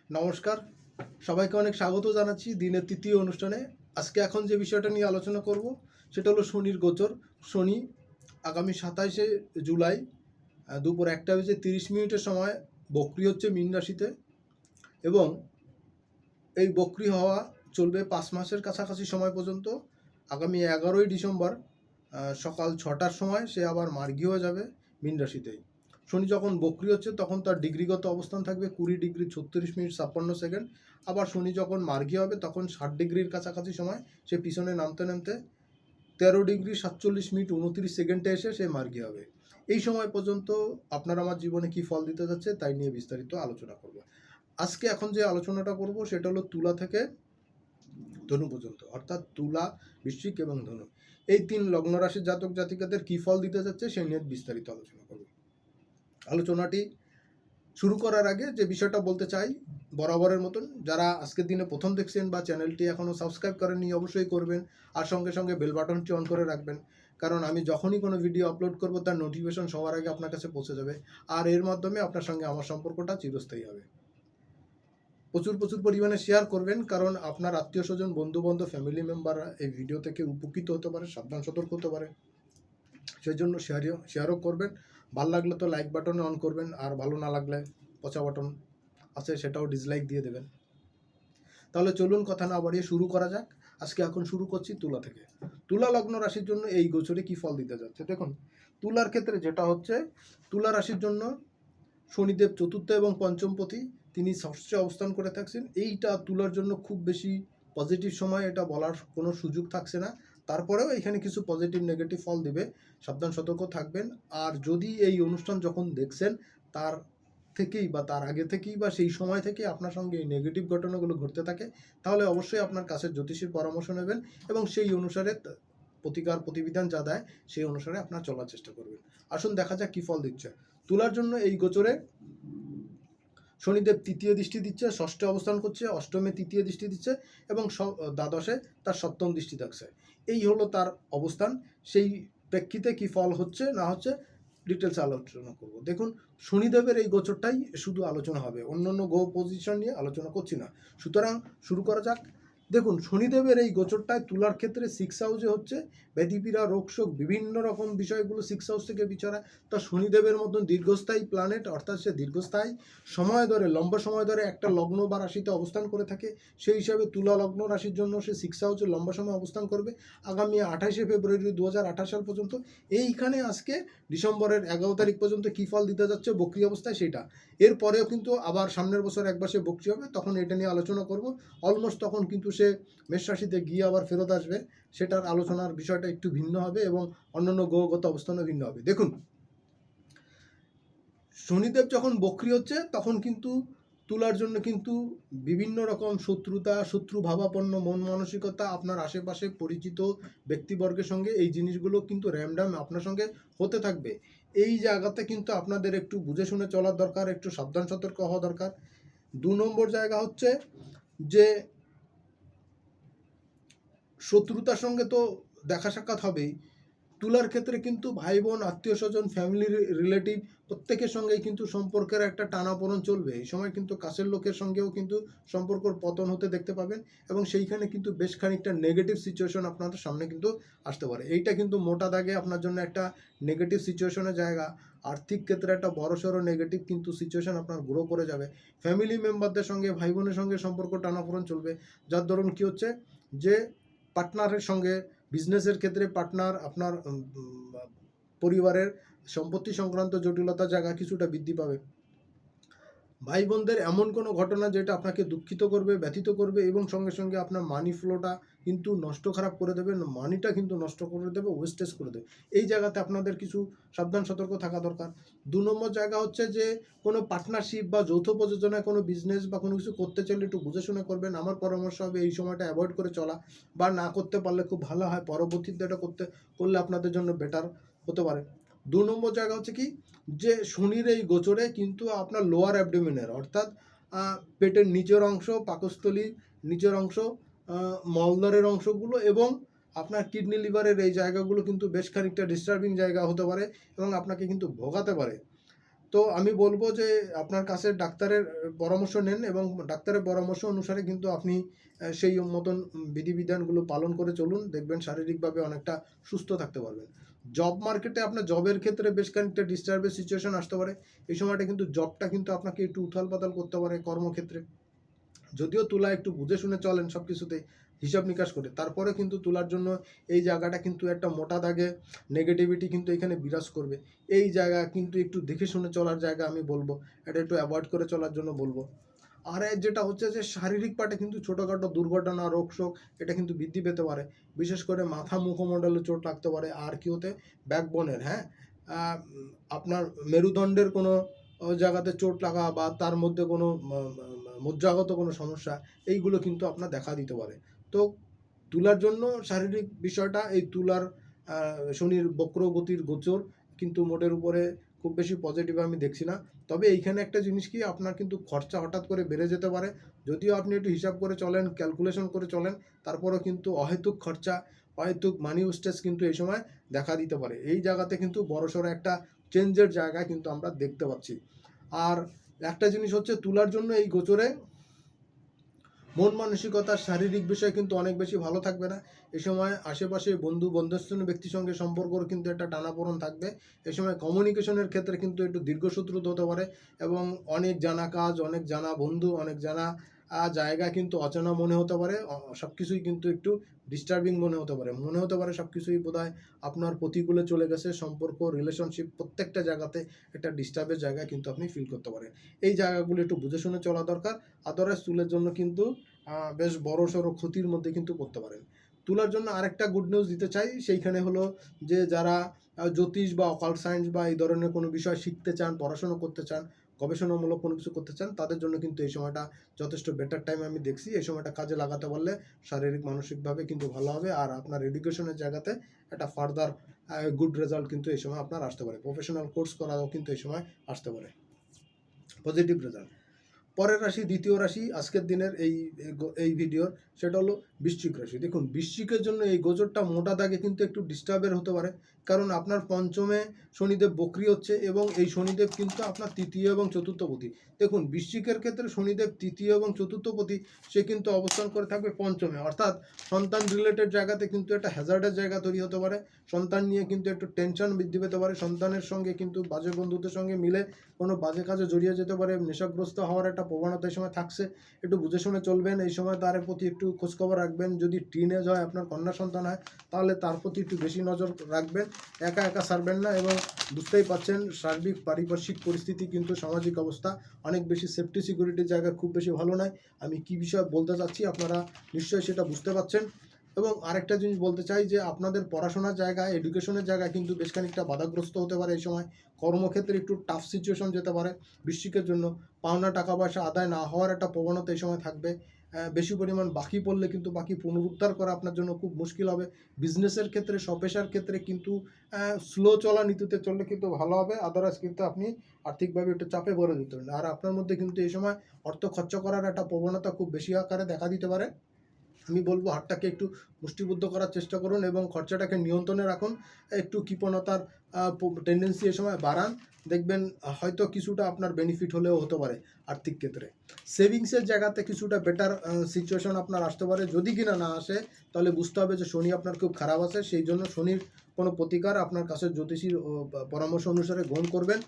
নমস্কার, সবাইকে অনেক স্বাগত জানাচ্ছি দিনের তৃতীয় অনুষ্ঠানে। আজকে এখন যে বিষয়টা নিয়ে আলোচনা করব সেটা হলো শনির গোচর। শনি আগামী 27শে জুলাই দুপুর 1:30 সময় বক্রি হচ্ছে মীন রাশিতে, এবং এই বক্রি হওয়া চলবে 5 মাসের কাছাকাছি সময় পর্যন্ত। আগামী 11ই ডিসেম্বর সকাল 6টার সময় সে আবার মার্গী হয়ে যাবে মীন রাশিতেই। শনি যখন বক্রি হচ্ছে তখন তার ডিগ্রিগত অবস্থান থাকবে 20°36'56". আবার শনি যখন মার্গী হবে তখন 60° কাছাকাছি সময় সে পিছনে নামতে নামতে 13°47'29" এসে সে মার্গী হবে। এই সময় পর্যন্ত আপনার আমার জীবনে কি ফল দিতে যাচ্ছে তাই নিয়ে বিস্তারিত আলোচনা করব। আজকে এখন যে আলোচনাটা করব সেটা হলো তুলা থেকে ধনু পর্যন্ত, অর্থাৎ তুলা, বৃশ্চিক এবং ধনু, এই 3 লগ্ন রাশির জাতক জাতিকাদের কি ফল দিতে যাচ্ছে সেই নিয়ে বিস্তারিত আলোচনা করব। আলোচনাটি শুরু করার আগে যে বিষয়টা বলতে চাই, বরাবরের মতন যারা আজকের দিনে প্রথম দেখছেন বা চ্যানেলটি এখনও সাবস্ক্রাইব করেননি অবশ্যই করবেন, আর সঙ্গে সঙ্গে বেল বাটনটি অন করে রাখবেন, কারণ আমি যখনই কোনো ভিডিও আপলোড করব তার নোটিফিকেশন সবার আগে আপনার কাছে পৌঁছে যাবে, আর এর মাধ্যমে আপনার সঙ্গে আমার সম্পর্কটা চিরস্থায়ী হবে। প্রচুর পরিমাণে শেয়ার করবেন, কারণ আপনার আত্মীয় স্বজন, বন্ধুবান্ধব, ফ্যামিলি মেম্বাররা এই ভিডিও থেকে উপকৃত হতে পারে, সাবধান সতর্ক হতে পারে। সেই জন্য শেয়ারও করবেন। ভালো লাগলে তো লাইক বাটনে অন করবেন, আর ভালো না লাগলে পচা বাটন আছে সেটাও ডিসলাইক দিয়ে দেবেন। তাহলে চলুন কথা না বাড়িয়ে শুরু করা যাক। আজকে এখন শুরু করছি তুলা থেকে। তুলা লগ্ন রাশির জন্য এই গোচরে কি ফল দিতে যাচ্ছে দেখুন। তুলার ক্ষেত্রে যেটা হচ্ছে, তুলা রাশির জন্য শনিদেব চতুর্থ এবং পঞ্চমপতি, তিনি ষষ্ঠে অবস্থান করে থাকছেন। এইটা তুলার জন্য খুব বেশি পজিটিভ সময়, এটা বলার কোনো সুযোগ থাকছে না। তারপরেও এখানে কিছু পজিটিভ নেগেটিভ ফল দিবে, সাবধান সতর্ক থাকবেন। আর যদি এই অনুষ্ঠান যখন দেখছেন তার থেকেই বা তার আগে থেকেই বা সেই সময় থেকে আপনার সঙ্গে এই নেগেটিভ ঘটনাগুলো ঘটতে থাকে, তাহলে অবশ্যই আপনার কাছের জ্যোতিষীর পরামর্শ নেবেন এবং সেই অনুসারে প্রতিকার প্রতিবিধান যা দেয় সেই অনুসারে আপনার চলার চেষ্টা করবেন। আসুন দেখা যাক কী ফল দিচ্ছে তুলার জন্য এই গোচরে। শনিদেব তৃতীয় দৃষ্টি দিচ্ছে, ষষ্ঠে অবস্থান করছে, অষ্টমে তৃতীয় দৃষ্টি দিচ্ছে এবং দ্বাদশে তার সপ্তম দৃষ্টি থাকছে। এই হলো তার অবস্থান। সেই প্রেক্ষিতে কি ফল হচ্ছে না হচ্ছে ডিটেলস আলোচনা করব। দেখুন, শনিদেবের এই গোচরটাই শুধু আলোচনা হবে, অন্যান্য গ্রহ পজিশন নিয়ে আলোচনা করছি না। সুতরাং শুরু করা যাক। দেখুন, শনিদেবের এই গোচরটায় তুলার ক্ষেত্রে 6 হাউসে হচ্ছে। ব্যাধিপীড়া, রোগশোক, বিভিন্ন রকম বিষয়গুলো 6 হাউস থেকে বিচারা। তা শনিদেবের মতন দীর্ঘস্থায়ী প্ল্যানেট, অর্থাৎ সে দীর্ঘস্থায়ী সময় ধরে, লম্বা সময় ধরে একটা লগ্ন বা রাশিতে অবস্থান করে থাকে। সেই হিসাবে তুলা লগ্ন রাশির জন্য সে 6 হাউসে লম্বা সময় অবস্থান করবে আগামী 28শে ফেব্রুয়ারি 2028 সাল পর্যন্ত। এইখানে আজকে ডিসেম্বরের 11 তারিখ পর্যন্ত কী ফল দিতে যাচ্ছে বক্রি অবস্থায় সেটা। এরপরেও কিন্তু আবার সামনের বছর একবার সে বক্রি হবে, তখন এটা নিয়ে আলোচনা করব। অলমোস্ট তখন কিন্তু সে মেষ রাশিতে গিয়ে আবার ফেরত আসবে, সেটার আলোচনার বিষয়টা একটু ভিন্ন হবে এবং অন্যান্য গ্রহগত অবস্থানও ভিন্ন হবে। দেখুন, শনিদেব যখন বক্রি হচ্ছে তখন কিন্তু তুলার জন্য কিন্তু বিভিন্ন রকম শত্রুতা, শত্রু ভাবাপন্ন মন মানসিকতা, আপনার আশেপাশে পরিচিত ব্যক্তিবর্গের সঙ্গে এই জিনিসগুলো কিন্তু র্যামডাম আপনার সঙ্গে হতে থাকবে। এই জায়গাতে কিন্তু আপনাদের একটু বুঝে শুনে চলার দরকার, একটু সাবধান সতর্ক হওয়া দরকার। 2 নম্বর জায়গা হচ্ছে যে শত্রুতার সঙ্গে তো দেখা সাক্ষাৎ হবেই। তুলার ক্ষেত্রে কিন্তু ভাই বোন, আত্মীয় স্বজন, ফ্যামিলি, রিলেটিভ প্রত্যেকের সঙ্গেই কিন্তু সম্পর্কের একটা টানাপোড়েন চলবে। এই সময় কিন্তু কাছের লোকের সঙ্গেও কিন্তু সম্পর্কর পতন হতে দেখতে পাবেন এবং সেইখানে কিন্তু বেশ খানিকটা নেগেটিভ সিচুয়েশন আপনাদের সামনে কিন্তু আসতে পারে। এইটা কিন্তু মোটা দাগে আপনার জন্য একটা নেগেটিভ সিচুয়েশনের জায়গা। আর্থিক ক্ষেত্রে একটা বড়সড় নেগেটিভ কিন্তু সিচুয়েশন আপনার গ্রো করে যাবে। ফ্যামিলি মেম্বারদের সঙ্গে, ভাই বোনের সঙ্গে সম্পর্ক টানাপোড়েন চলবে, যার দরুন কী হচ্ছে যে পার্টনারের সঙ্গে, বিজনেসের ক্ষেত্রে পার্টনার, আপনার পরিবারের সম্পত্তি সংক্রান্ত জটিলতার জায়গা কিছুটা বৃদ্ধি পাবে। ভাই বোনদের এমন কোনো ঘটনা যেটা আপনাকে দুঃখিত করবে, ব্যথিত করবে এবং সঙ্গে সঙ্গে আপনার মানি ফ্লোটা কিন্তু নষ্ট খারাপ করে দেবে, মানিটা কিন্তু নষ্ট করে দেবে, ওয়েস্টেজ করে দেবে। এই জায়গাতে আপনাদের কিছু সাবধান সতর্ক থাকা দরকার। 2 নম্বর জায়গা হচ্ছে যে কোনো পার্টনারশিপ বা যৌথ প্রযোজনায় কোনো বিজনেস বা কোনো কিছু করতে চাইলে একটু বুঝে শুনে করবেন। আমার পরামর্শ হবে এই সময়টা অ্যাভয়েড করে চলা, বা না করতে পারলে খুব ভালো হয়, পরবর্তীতে এটা করলে আপনাদের জন্য বেটার হতে পারে। 2 নম্বর জায়গা হচ্ছে কি, যে শনির এই গোচরে কিন্তু আপনার লোয়ার অ্যাবডোমেনের, অর্থাৎ পেটের নিচের অংশ, পাকস্থলীর নিচের অংশ, মলদ্বারের অংশগুলো এবং আপনার কিডনি লিভারের এই জায়গাগুলো কিন্তু বেশ খানিকটা ডিস্টার্বিং জায়গা হতে পারে এবং আপনাকে কিন্তু ভোগাতে পারে। তো আমি বলবো যে আপনার কাছে ডাক্তারের পরামর্শ নেন এবং ডাক্তারের পরামর্শ অনুসারে কিন্তু আপনি সেই মতন বিধিবিধানগুলো পালন করে চলুন, দেখবেন শারীরিকভাবে অনেকটা সুস্থ থাকতে পারবেন। জব মার্কেটে আপনার জবের ক্ষেত্রে বেশ খানিকটা ডিস্টার্বের সিচুয়েশন আসতে পারে। এই সময়টা কিন্তু জবটা কিন্তু আপনাকে একটু উথাল পাতাল করতে পারে কর্মক্ষেত্রে। যদিও তুলা একটু বুঝে শুনে চলেন সব কিছুতেই, হিসাব নিকাশ করে, তারপরে কিন্তু তুলার জন্য এই জায়গাটা কিন্তু একটা মোটা দাগে নেগেটিভিটি কিন্তু এখানে বিরাজ করবে। এই জায়গা কিন্তু একটু দেখে শুনে চলার জায়গা আমি বলবো, এটা একটু অ্যাভয়েড করে চলার জন্য বলবো। আর যেটা হচ্ছে যে শারীরিক পার্টে কিন্তু ছোটোখাটো দুর্ঘটনা, রোগ শোক এটা কিন্তু বৃদ্ধি পেতে পারে। বিশেষ করে মাথা মুখমণ্ডলে চোট লাগতে পারে। আর কি হতে, ব্যাকবোনের, হ্যাঁ, আপনার মেরুদণ্ডের কোনো জায়গাতে চোট লাগা বা তার মধ্যে কোনো মজ্জাগত কোনো সমস্যা, এইগুলো কিন্তু আপনার দেখা দিতে পারে। তো তুলার জন্য শারীরিক বিষয়টা, এই তুলার শনির বক্রগতির গোচর কিন্তু মোটের উপরে খুব বেশি পজিটিভ আমি দেখছি না। তবে এইখানে একটা জিনিস কি, আপনার কিন্তু খরচা হঠাৎ করে বেড়ে যেতে পারে। যদিও আপনি একটু হিসাব করে চলেন, ক্যালকুলেশন করে চলেন, তারপরেও কিন্তু অহেতুক খরচা, অহেতুক মানি ওয়েস্টেজ কিন্তু এই সময় দেখা দিতে পারে। এই জায়গাতে কিন্তু বড়সড় একটা চেঞ্জের জায়গা কিন্তু আমরা দেখতে পাচ্ছি। আর একটা জিনিস হচ্ছে, তুলার জন্য এই গোচরে মন মানসিকতা, শারীরিক বিষয় কিন্তু অনেক বেশি ভালো থাকবে না। এ সময় আশেপাশে বন্ধু বান্ধবস্থ ব্যক্তির সঙ্গে সম্পর্কর কিন্তু একটা টানাপোড়েন থাকবে। এ সময় কমিউনিকেশনের ক্ষেত্রে কিন্তু একটু দীর্ঘসূত্রিত হতে পারে এবং অনেক জানা কাজ, অনেক জানা বন্ধু, অনেক জানা জায়গা কিন্তু অচেনা মনে হতে পারে। সব কিছুই কিন্তু একটু ডিস্টার্বিং মনে হতে পারে। মনে হতে পারে সব কিছুই বোধহয় আপনার প্রতিকূলে চলে গেছে। সম্পর্ক, রিলেশনশিপ প্রত্যেকটা জায়গাতে একটা ডিস্টার্বের জায়গা কিন্তু আপনি ফিল করতে পারেন। এই জায়গাগুলো একটু বুঝে শুনে চলা দরকার। আদারওয়াইজ চুলের জন্য কিন্তু বেশ বড়সড় ক্ষতির মধ্যে কিন্তু পড়তে পারেন। তুলার জন্য আরেকটা গুড নিউজ দিতে চাই, সেইখানে হলো যে যারা জ্যোতিষ বা অকাল্ট সায়েন্স বা এই ধরনের কোনো বিষয় শিখতে চান, পড়াশোনা করতে চান, গবেষণামূলক কোনো কিছু করতে চান, তাদের জন্য কিন্তু এই সময়টা যথেষ্ট বেটার টাইম আমি দেখছি। এই সময়টা কাজে লাগাতে পারলে শারীরিক মানসিকভাবে কিন্তু ভালো হবে। আর আপনার এডুকেশনের জায়গাতে একটা ফার্দার গুড রেজাল্ট কিন্তু এই সময় আপনার আসতে পারে। প্রফেশনাল কোর্স করাও কিন্তু এই সময় আসতে পারে পজিটিভ রেজাল্ট। পরের রাশি, দ্বিতীয় রাশি আজকের দিনের এই ভিডিওর, সেটা হলো বৃশ্চিক রাশি। দেখুন, বৃশ্চিকের জন্য এই গোচরটা মোটা দাগে কিন্তু একটু ডিস্টার্বের হতে পারে, কারণ আপনার পঞ্চমে শনিদেব বক্রি হচ্ছে এবং এই শনিদেব কিন্তু আপনার তৃতীয় এবং চতুর্থপতি। দেখুন, বৃশ্চিকের ক্ষেত্রে শনিদেব তৃতীয় এবং চতুর্থপতি, সে কিন্তু অবস্থান করে থাকবে পঞ্চমে, অর্থাৎ সন্তান রিলেটেড জায়গাতে কিন্তু একটা হ্যাজার্ডের জায়গা তৈরি হতে পারে। সন্তান নিয়ে কিন্তু একটু টেনশন বৃদ্ধি পেতে পারে। সন্তানের সঙ্গে কিন্তু বাজে বন্ধুদের সঙ্গে মিলে কোনো বাজে কাজে জড়িয়ে যেতে পারে। নেশাগ্রস্ত হওয়ার একটা প্রবণতা এই সময় থাকছে। একটু বুঝে শুনে চলবেন। এই সময় তার প্রতি একটু খোঁজখবর রাখবেন। যদি টিনেজ হয়, আপনার কন্যা সন্তান হয়, তাহলে তার প্রতি একটু বেশি নজর রাখবেন। একা একা ছাড়বেন না। এবং বুঝতেই পারছেন, সার্বিক পারিপার্শ্বিক পরিস্থিতি কিন্তু, সামাজিক অবস্থা অনেক বেশি সেফটি সিকিউরিটির জায়গা খুব বেশি ভালো নয়। আমি কী বিষয় বলতে চাচ্ছি আপনারা নিশ্চয়ই সেটা বুঝতে পারছেন। এবং আরেকটা জিনিস বলতে চাই যে আপনাদের পড়াশোনার জায়গায়, এডুকেশনের জায়গায় কিন্তু বেশ খানিকটা বাধাগ্রস্ত হতে পারে এই সময়। কর্মক্ষেত্রে একটু টাফ সিচুয়েশন যেতে পারে বৃশ্চিকের জন্য। পাওনা টাকা পয়সা আদায় না হওয়ার একটা প্রবণতা এই সময় থাকবে। বেশি পরিমাণ বাকি পড়লে কিন্তু বাকি পুনরুদ্ধার করা আপনার জন্য খুব মুশকিল হবে। বিজনেসের ক্ষেত্রে, স্বপেশার ক্ষেত্রে কিন্তু স্লো চলা নীতিতে চললে কিন্তু ভালো হবে। আদারওয়াইজ কিন্তু আপনি আর্থিকভাবে একটু চাপে পড়ে যেতে পারেন। আর আপনার মধ্যে কিন্তু এই সময় অর্থ খরচ করার একটা প্রবণতা খুব বেশি আকারে দেখা দিতে পারে। আমি বলবো হাতটাকে একটু মুষ্টিবদ্ধ করার চেষ্টা করুন এবং খরচাটাকে নিয়ন্ত্রণে রাখুন। একটু কৃপণতার টেন্ডেন্সি এ সময় বাড়ান। দেখবেন হয়তো কিছুটা আপনার বেনিফিট হলেও হতে পারে আর্থিক ক্ষেত্রে। সেভিংসের জায়গাতে কিছুটা বেটার সিচুয়েশন আপনার আসতে পারে। যদি কিনা না আসে, তাহলে বুঝতে হবে যে শনি আপনার খুব খারাপ আছে। সেই জন্য শনির কোনো প্রতিকার আপনার কাছে জ্যোতিষীর পরামর্শ অনুসারে গ্রহণ করবেন।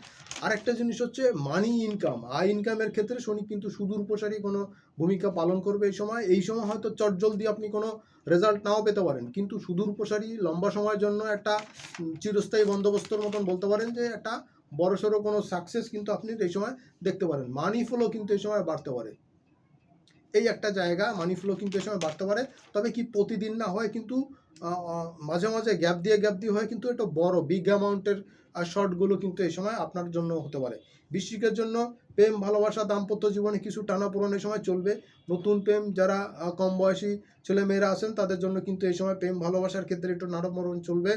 আরেকটা জিনিস হচ্ছে মানি ইনকাম, আয় ইনকামের ক্ষেত্রে শনি কিন্তু সুদূর প্রসারী কোনো ভূমিকা পালন করবে এই সময়। এই সময় হয়তো চটজলদি আপনি কোনো রেজাল্ট নাও পেতে পারেন, কিন্তু সুদূর প্রসারী লম্বা সময়ের জন্য একটা চিরস্থায়ী বন্দোবস্তর মতন বলতে পারেন যে একটা বড়সড় কোনো সাকসেস কিন্তু আপনি এই সময় দেখতে পারেন। মানি ফ্লো কিন্তু এই সময় বাড়তে পারে। এই একটা জায়গা, মানি ফ্লো কিন্তু এই সময় বাড়তে পারে। তবে কি প্রতিদিন না হয়, কিন্তু মাঝে মাঝে গ্যাপ দিয়ে হয়, কিন্তু একটা বড় বিগ অ্যামাউন্টের শর্টগুলো কিন্তু এই সময় আপনার জন্য হতে পারে। বৃশ্চিকের জন্য প্রেম, ভালোবাসা, দাম্পত্য জীবনে কিছু টানাপোড়েন এই সময় চলবে। নতুন প্রেম, যারা কম বয়সী ছেলেমেয়েরা আছেন, তাদের জন্য কিন্তু এই সময় প্রেম ভালোবাসার ক্ষেত্রে একটু নাড়ামোড়ন চলবে।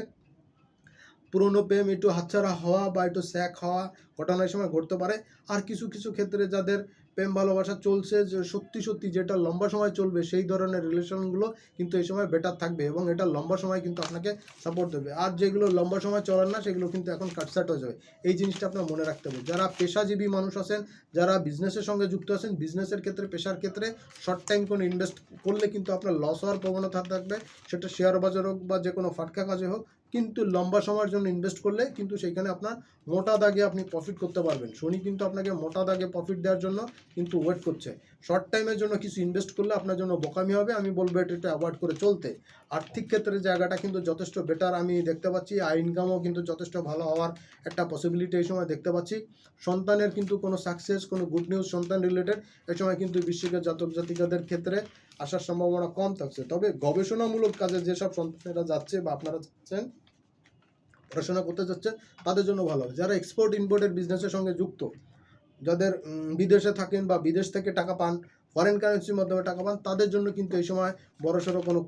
পুরনো প্রেম একটু হাতছাড়া হওয়া বা একটু স্যাক হওয়া ঘটনা এই সময় ঘটতে পারে। আর কিছু কিছু ক্ষেত্রে যাদের প্রেম ভালোবাসা চলছে, যে সত্যি সত্যি যেটা লম্বা সময় চলবে সেই ধরনের রিলেশনগুলো কিন্তু এই সময় বেটার থাকবে এবং এটা লম্বা সময় কিন্তু আপনাকে সাপোর্ট দেবে। আর যেগুলো লম্বা সময় চলার না সেগুলো কিন্তু এখন কাটসাট হয়ে যাবে। এই জিনিসটা আপনার মনে রাখতে হবে। যারা পেশাজীবী মানুষ আছেন, যারা বিজনেসের সঙ্গে যুক্ত আছেন, বিজনেসের ক্ষেত্রে পেশার ক্ষেত্রে শর্ট টাইম কোনো ইনভেস্ট করলে কিন্তু আপনার লস হওয়ার প্রবণতা থাকবে, সেটা শেয়ার বাজার হোক বা যে কোনো ফাটকা কাজে হোক। কিন্তু লম্বা সময়ের জন্য ইনভেস্ট করলে কিন্তু সেইখানে আপনার মোটা দাগে আপনি প্রফিট করতে পারবেন। শনি কিন্তু আপনাকে মোটা দাগে প্রফিট দেওয়ার জন্য কিন্তু ওয়েট করছে। শর্ট টাইমের জন্য কিছু ইনভেস্ট করলে আপনার জন্য বোকামি হবে। আমি বলবো এটা অ্যাভয়েড করে চলতে। আর্থিক ক্ষেত্রে জায়গাটা কিন্তু যথেষ্ট বেটার আমি দেখতে পাচ্ছি। আয় ইনকামও কিন্তু যথেষ্ট ভালো হওয়ার একটা পসিবিলিটি এই সময় দেখতে পাচ্ছি। সন্তানের কিন্তু কোনো সাকসেস, কোনো গুড নিউজ সন্তান রিলেটেড এই সময় কিন্তু বৃশ্চিকের জাতক জাতিকাদের ক্ষেত্রে আসার সম্ভাবনা কম থাকছে। তবে গবেষণামূলক কাজে যেসব সন্তানেরা যাচ্ছে বা আপনারা যাচ্ছেন, পড়াশোনা করতে যাচ্ছেন, তাদের জন্য ভালো হবে। যারা এক্সপোর্ট ইম্পোর্টের বিজনেসের সঙ্গে যুক্ত, যাদের বিদেশে থাকেন বা বিদেশ থেকে টাকা পান, ফরেন কারেন্সির মাধ্যমে টাকা পান, তাদের জন্য কিন্তু এই সময় বড়সড় কোনো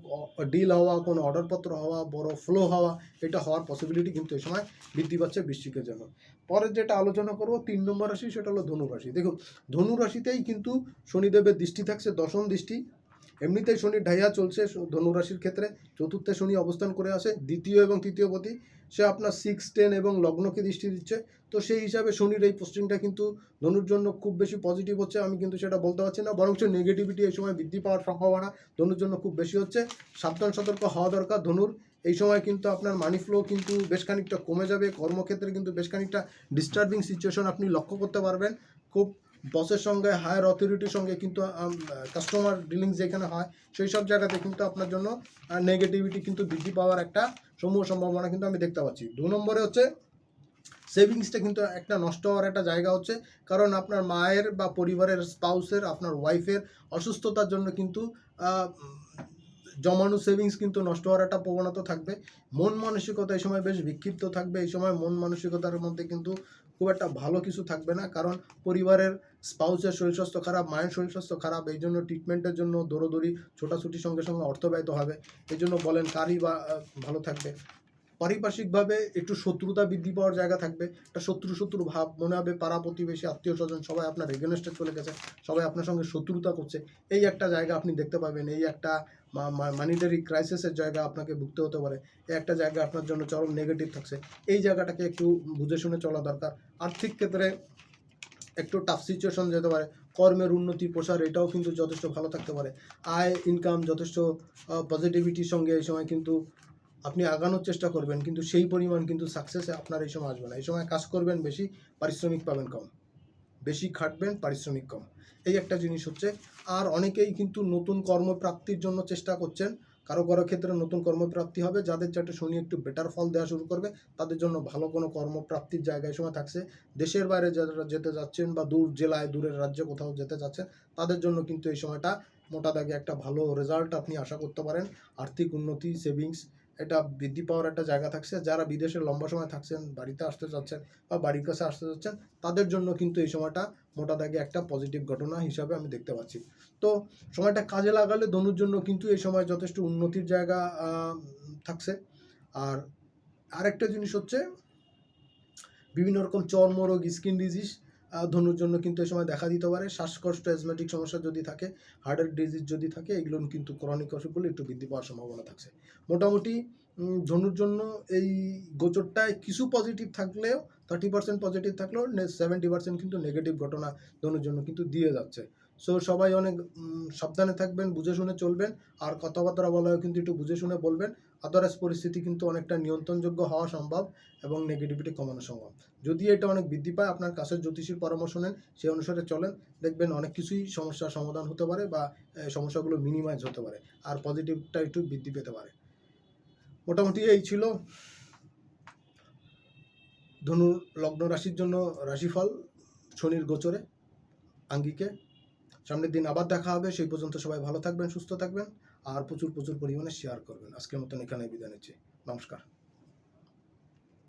ডিল হওয়া, কোনো অর্ডারপত্র হওয়া, বড় ফ্লো হওয়া, এটা হওয়ার পসিবিলিটি কিন্তু এই সময় বৃদ্ধি পাচ্ছে বৃশ্চিকের জন্য। পরে যেটা আলোচনা করব 3 নম্বর রাশি, সেটা হলো ধনু রাশি। দেখুন, ধনু রাশিতেই কিন্তু শনিদেবের দৃষ্টি থাকছে, দশম দৃষ্টি। এমনিতেই শনির ঢাইয়া চলছে ধনুরাশির ক্ষেত্রে। চতুর্থে শনি অবস্থান করে আসে, দ্বিতীয় এবং তৃতীয় পতি। সে আপনার 6, 10 এবং লগ্নকে দৃষ্টি দিচ্ছে। তো সেই হিসাবে শনির এই পোস্টিংটা কিন্তু ধনুর জন্য খুব বেশি পজিটিভ হচ্ছে আমি কিন্তু সেটা বলতে পারছি না, বরঞ্চ নেগেটিভিটি এই সময় বৃদ্ধি পাওয়ার সম্ভাবনা ধনুর জন্য খুব বেশি হচ্ছে। সাবধান সতর্ক হওয়া দরকার ধনুর। এই সময় কিন্তু আপনার মানি ফ্লো কিন্তু বেশ খানিকটা কমে যাবে। কর্মক্ষেত্রে কিন্তু বেশ খানিকটা ডিস্টার্বিং সিচুয়েশন আপনি লক্ষ্য করতে পারবেন। খুব বসের সঙ্গে, হায়ার অথরিটির সঙ্গে কিন্তু কাস্টমার ডিলিংস যেখানে হয় সেই সব জায়গাতে কিন্তু আপনার জন্য নেগেটিভিটি কিন্তু বৃদ্ধি পাওয়ার একটা সমূহ সম্ভাবনা কিন্তু আমি দেখতে পাচ্ছি। 2 নম্বরে হচ্ছে সেভিংসটা কিন্তু একটা নষ্ট হওয়ার একটা জায়গা হচ্ছে, কারণ আপনার মায়ের বা পরিবারের স্পাউসের, আপনার ওয়াইফের অসুস্থতার জন্য কিন্তু জমানো সেভিংস কিন্তু নষ্ট হওয়ার একটা প্রবণতা থাকবে। মন মানসিকতা এই সময় বেশ বিক্ষিপ্ত থাকবে। এই সময় মন মানসিকতার মধ্যে কিন্তু খুব একটা ভালো কিছু থাকবে না, কারণ পরিবারের স্পাউসের শরীর স্বাস্থ্য খারাপ, মায়ের শরীর স্বাস্থ্য খারাপ। এই জন্য ট্রিটমেন্টের জন্য দৌড়োদৌড়ি, ছোটাছুটির সঙ্গে সঙ্গে অর্থ ব্যয় হবে। এই জন্য বলেন কারই বা ভালো থাকবে। পারিপার্শ্বিকভাবে একটু শত্রুতা বৃদ্ধি পাওয়ার জায়গা থাকবে। একটা শত্রু শত্রু ভাব মনে হবে, পাড়া প্রতিবেশী, আত্মীয় স্বজন সবাই আপনার এগেনস্টে চলে গেছে, সবাই আপনার সঙ্গে শত্রুতা করছে। এই একটা জায়গা আপনি দেখতে পাবেন। এই একটা মানিটারি ক্রাইসিসের জায়গা আপনাকে ভুগতে হতে পারে। এই একটা জায়গা আপনার জন্য চরম নেগেটিভ থাকছে। এই জায়গাটাকে একটু বুঝে শুনে চলা দরকার। আর্থিক ক্ষেত্রে একটু টাফ সিচুয়েশন যেতে পারে। কর্মের উন্নতি প্রসার এটাও কিন্তু যথেষ্ট ভালো থাকতে পারে। আয় ইনকাম যথেষ্ট পজিটিভিটির সঙ্গে এই সময় কিন্তু আপনি আগানোর চেষ্টা করবেন, কিন্তু সেই পরিমাণ কিন্তু সাকসেসে আপনার এই সময় আসবে না। এই সময় কাজ করবেন বেশি, পারিশ্রমিক পাবেন কম। বেশি খাটবেন, পারিশ্রমিক কম। এই একটা জিনিস হচ্ছে। আর অনেকেই কিন্তু নতুন কর্মপ্রাপ্তির জন্য চেষ্টা করছেন। কারো কারো ক্ষেত্রে নতুন কর্মপ্রাপ্তি হবে। যাদের চারটে শনি একটু বেটার ফল দেওয়া শুরু করবে, তাদের জন্য ভালো কোনো কর্মপ্রাপ্তির জায়গায় সময় থাকছে। দেশের বাইরে যারা যেতে যাচ্ছেন বা দূর জেলায়, দূরের রাজ্যে কোথাও যেতে যাচ্ছেন, তাদের জন্য কিন্তু এই সময়টা মোটা দাগে একটা ভালো রেজাল্ট আপনি আশা করতে পারেন। আর্থিক উন্নতি, সেভিংস এটা বৃদ্ধি পাওয়ার একটা জায়গা থাকছে। যারা বিদেশে লম্বা সময় থাকছেন, বাড়িতে আসতে চাচ্ছেন বা বাড়ির কাছে আসতে চাচ্ছেন, তাদের জন্য কিন্তু এই সময়টা মোটা দাগে একটা পজিটিভ ঘটনা হিসাবে আমি দেখতে পাচ্ছি। তো সময়টা কাজে লাগালে ধনুর জন্য কিন্তু এই সময় যথেষ্ট উন্নতির জায়গা থাকছে। আর আরেকটা জিনিস হচ্ছে, বিভিন্ন রকম চর্মরোগ, স্কিন ডিজিজ ধনুর জন্য কিন্তু এই সময় দেখা দিতে পারে। শ্বাসকষ্ট, অ্যাজমেটিক সমস্যা যদি থাকে, হার্টের ডিজিজ যদি থাকে, এগুলো কিন্তু ক্রনিক অসুখগুলো একটু বৃদ্ধি পাওয়ার সম্ভাবনা থাকছে। মোটামুটি ধনুর জন্য এই গোচরটায় কিছু পজিটিভ থাকলেও, 30% পজিটিভ থাকলেও 70% কিন্তু নেগেটিভ ঘটনা ধনুর জন্য কিন্তু দিয়ে যাচ্ছে। সো সবাই অনেক সাবধানে থাকবেন, বুঝে শুনে চলবেন। আর কথাবার্তা বলাও কিন্তু একটু বুঝে শুনে বলবেন। আদারওয়াইজ পরিস্থিতি কিন্তু অনেকটা নিয়ন্ত্রণযোগ্য হওয়া সম্ভব এবং নেগেটিভিটি কমানো সম্ভব। যদি এটা অনেক বৃদ্ধি পায়, আপনার কাছের জ্যোতিষীর পরামর্শ নেন, সেই অনুসারে চলেন, দেখবেন অনেক কিছুই সমস্যার সমাধান হতে পারে বা সমস্যাগুলো মিনিমাইজ হতে পারে, আর পজিটিভটা একটু বৃদ্ধি পেতে পারে। মোটামুটি এই ছিল ধনু লগ্ন রাশির জন্য রাশিফল শনির গোচরে আঙ্গিকে। সামনের দিন আবার দেখা হবে। সেই পর্যন্ত সবাই ভালো থাকবেন, সুস্থ থাকবেন, আর প্রচুর প্রচুর পরিমাণে শেয়ার করবেন। আজকের মতন এখানে বিদায় নিচ্ছি। নমস্কার।